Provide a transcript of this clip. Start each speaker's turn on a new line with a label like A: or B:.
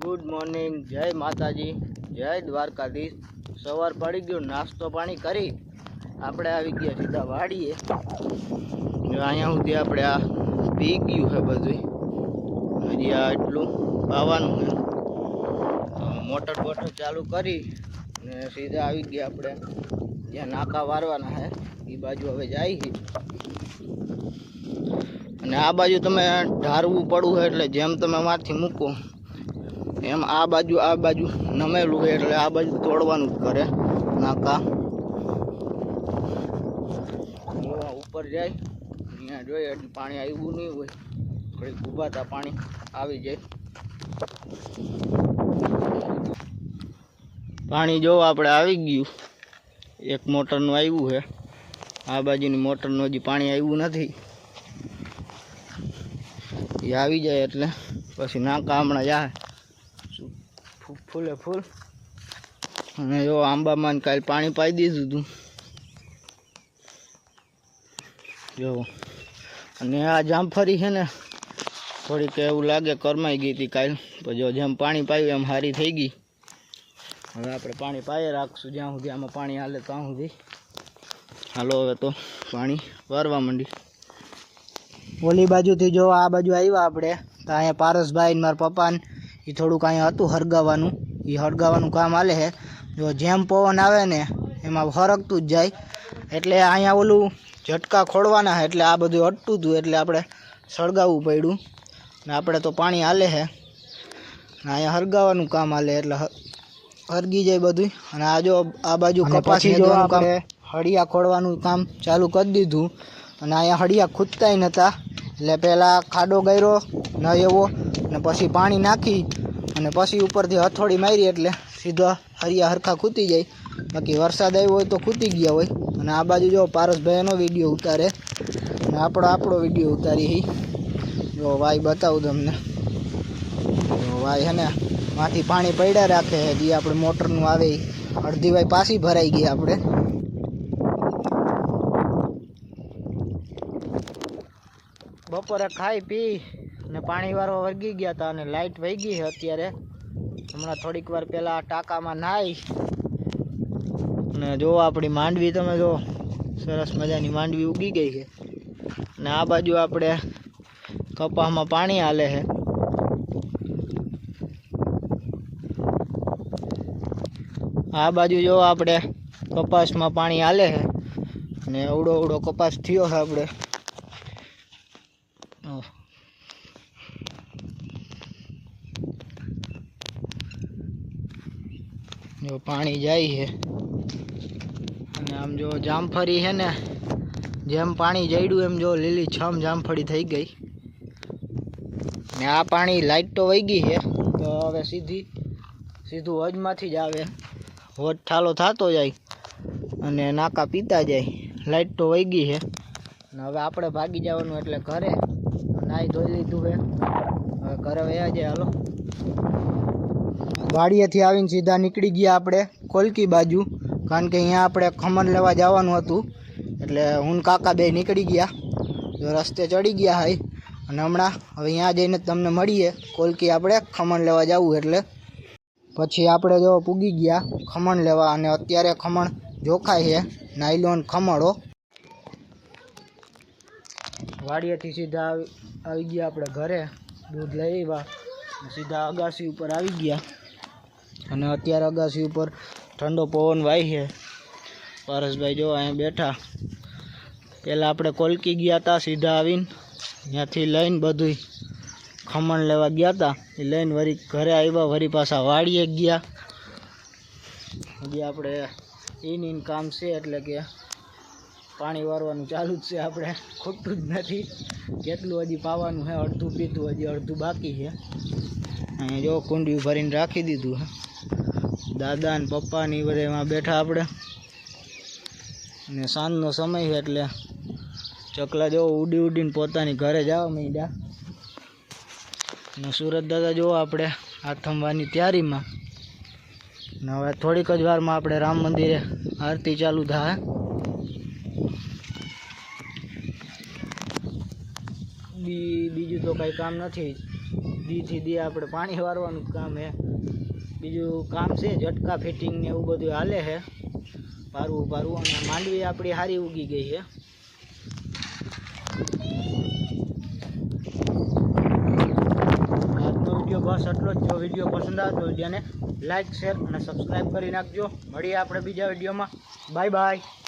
A: Good morning, जय माताजी, जय द्वारकाधीश। सवार पड़ी गयो, नास्तो पाणी करी આપણે આવી ગયા સીધા વાડીએ। અહીંયા સુધી આપણે આ પી ગયું છે બધું, હજી આ એટલું પાવાનું છે। મોટર બોટર ચાલુ કરી ને સીધા આવી ગયા આપણે જ્યાં નાકા વારવાના છે એ બાજુ હવે જાય છે। અને આ બાજુ તમે ઢારવું પડવું છે એટલે જેમ તમે માથે મૂકો એમ આ બાજુ નમેલું છે એટલે આ બાજુ તોડવાનું જ કરે નાકા। ઉપર જાય ત્યાં જોઈએ એટલે પાણી આવ્યું નહીં હોય, થોડીક ઊભા હતા પાણી આવી જાય। પાણી જો આપણે આવી ગયું, એક મોટરનું આવ્યું છે, આ બાજુની મોટરનું હજી પાણી આવ્યું નથી। એ આવી જાય એટલે પછી નાકા હમણાં જાય ફૂલે ફૂલ। અને જો આંબામાં કાલ પાણી પાઈ દીધું હતું જો। અને આ જામફળી છે ને થોડીક એવું લાગે કરમાઈ ગઈ હતી કાલ, તો જો જેમ પાણી પાયું એમ સારી થઈ ગઈ। હવે આપણે પાણી પાયે રાખશું જ્યાં સુધી આમાં પાણી હાલે ત્યાં સુધી। હાલો હવે તો પાણી વારવા માંડી। ઓલી બાજુથી જો આ બાજુ આવ્યા આપણે તો અહીંયા પારસભાઈ ને મારા પપ્પાને એ થોડુંક અહીંયા હતું હરગાવાનું, એ હરગાવાનું કામ હાલે છે। જો જેમ પવન આવે ને એમાં ફરકતું જ જાય, એટલે અહીંયા ઓલું ઝટકા ખોડવાના છે એટલે આ બધું અટતું હતું એટલે આપણે સળગાવવું પડ્યું ને આપણે તો પાણી હાલે છે ને અહીંયા હરગાવાનું કામ હાલે એટલે હરગી જાય બધું। અને આ જો આ બાજુ કપાસ આપણે હળિયા ખોડવાનું કામ ચાલુ કરી દીધું અને અહીંયા હળિયા ખૂદતાય નહોતા એટલે પહેલાં ખાડો ગાર્યો ન એવો ને પછી પાણી નાખી અને પછી ઉપરથી હથોડી મારી એટલે સીધા હરિયા હરખા ખૂતી જાય। બાકી વરસાદ આવ્યો હોય તો ખૂતી ગયા હોય। અને આ બાજુ જો પારસભાઈનો વિડીયો ઉતારે અને આપણો વિડીયો ઉતારી જો વાય બતાવું તમને। જો વાય છે ને માંથી પાણી પડ્યા રાખે જે આપણે મોટરનું આવે અડધી વાય પાછી ભરાઈ ગઈ આપણે। બપોરે ખાઈ પી ને પાણી વાળવા વર્ગી ગયા હતા અને લાઇટ વહી ગઈ છે અત્યારે। હમણાં થોડીક વાર પહેલાં ટાંકામાં નાહી ને જો આપણી માંડવી તમે જો સરસ મજાની માંડવી ઉગી ગઈ છે। ને આ બાજુ આપણે કપાસમાં પાણી હાલે છે। આ બાજુ જો આપણે કપાસમાં પાણી હાલે છે ને અવડો કપાસ થયો છે આપણે। જો પાણી જાય છે અને આમ જો જામફળી છે ને જેમ પાણી જડ્યું એમ જો લીલી છમ જામફળી થઈ ગઈ। ને આ પાણી લાઇટ તો વહી ગઈ છે તો હવે સીધું હોજમાંથી જ આવે, હોજ ઠાલો થતો જાય અને નાકા પીતા જાય। લાઇટ તો વહી ગઈ છે અને હવે આપણે ભાગી જવાનું એટલે ઘરે નાહી ધોઈ લીધું છે, હવે ઘરે વયા જાય। હાલો વાડીએથી આવીને સીધા નીકળી ગયા આપણે કોલકી બાજુ, કારણ કે અહીંયા આપણે ખમણ લેવા જવાનું હતું એટલે હું કાકા બે નીકળી ગયા, રસ્તે ચડી ગયા હોય અને હમણાં હવે અહીંયા જઈને તમને મળીએ કોલકી આપણે ખમણ લેવા જવું એટલે। પછી આપણે જો પૂગી ગયા ખમણ લેવા અને અત્યારે ખમણ જોખાય છે નાયલોન ખમણો। વાડીએથી સીધા આવી ગયા આપણે ઘરે, દૂધ લઈ આવ્યા સીધા અગાસી ઉપર આવી ગયા અને અત્યારે અગાસી ઉપર ઠંડો પવન વાય છે। પારસભાઈ જો અહીંયા બેઠા, પહેલાં આપણે કોલકી ગયા હતા સીધા આવીને ત્યાંથી લઈને બધું ખમણ લેવા ગયા હતા, એ લઈને વળી ઘરે આવ્યા, વળી પાછા વાડીએ ગયા। હજી આપણે એની કામ છે એટલે કે પાણી વારવાનું ચાલુ જ છે, આપણે ખોટું જ નથી, જેટલું હજી પાવાનું છે અડધું પીધું, હજી અડધું બાકી છે। અહીંયા જો કુંડી ભરીને રાખી દીધું છે, દાદા ને પપ્પા ને બધા એમાં બેઠા આપણે। અને સાંજનો સમય છે એટલે ચકલા જો ઉડીને પોતાની ઘરે જવા માંડ્યા। અને સુરત દાદા જો આપણે આથમવાની તૈયારીમાં ને હવે થોડીક જ વારમાં આપણે રામ મંદિરે આરતી ચાલુ થાય। બીજું તો કંઈ કામ નથી, દીથી દી આપણે પાણી વારવાનું કામ છે, બીજું કામ છે ઝટકા ફિટિંગ ને એવું બધું હાલે છે, પારવું અને માંડવી આપણી સારી ઉગી ગઈ છે. આજનો વિડીયો બસ એટલો જ. જો વિડીયો પસંદ આવે તો વિડીયોને લાઈક શેર અને સબસ્ક્રાઈબ કરી નાખજો. મળીએ આપણે બીજા વિડીયોમાં. Bye bye.